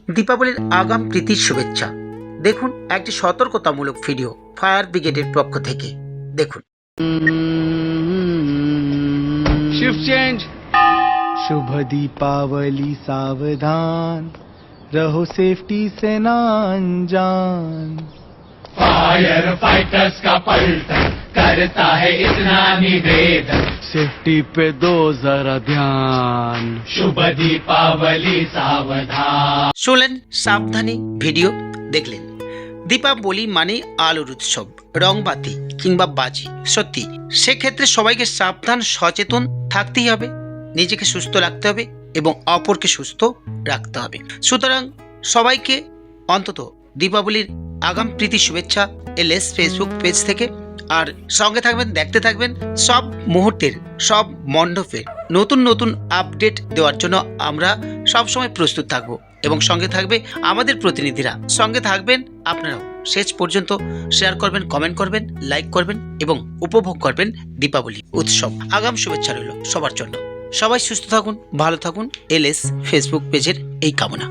দীপাবলির আগাম প্রীতির শুভেচ্ছা। দেখুন একটি সতর্কতামূলক ভিডিও ফায়ার ব্রিগেডের পক্ষ থেকে। দেখুন। Shift change. शुभ दीपावली सावधान रहो सेफ्टी से ना अनजान। फायर फाइटर्स का पलटन करता है इतना निवेदन, सेफ्टी पे दो जरा ध्यान। शुभ दीपावली सावधान। শুনলেন সাবধানী ভিডিও, দেখলেন। দীপাবলি মানে আলোর উৎসব, রংবাতি কিংবা বাজি। সত্যি সেক্ষেত্রে সবাইকে সাবধান সচেতন থাকতেই হবে, নিজেকে সুস্থ রাখতে হবে এবং অপরকে সুস্থ রাখতে হবে। সুতরাং সবাইকে অন্তত দীপাবলির আগাম প্রীতি শুভেচ্ছা এলএস ফেসবুক পেজ থেকে। আর সঙ্গে থাকবেন, দেখতে থাকবেন সব মুহূর্তের, সব মণ্ডপের নতুন নতুন আপডেট দেওয়ার জন্য আমরা সবসময় প্রস্তুত থাকব এবং সঙ্গে থাকবে আমাদের প্রতিনিধিরা। সঙ্গে থাকবেন আপনারাও, শেষ পর্যন্ত শেয়ার করবেন, কমেন্ট করবেন, লাইক করবেন এবং উপভোগ করবেন দীপাবলি উৎসব। আগাম শুভেচ্ছা রইল সবার জন্য। সবাই সুস্থ থাকুন, ভালো থাকুন, এলএস ফেসবুক পেজের এই কামনা।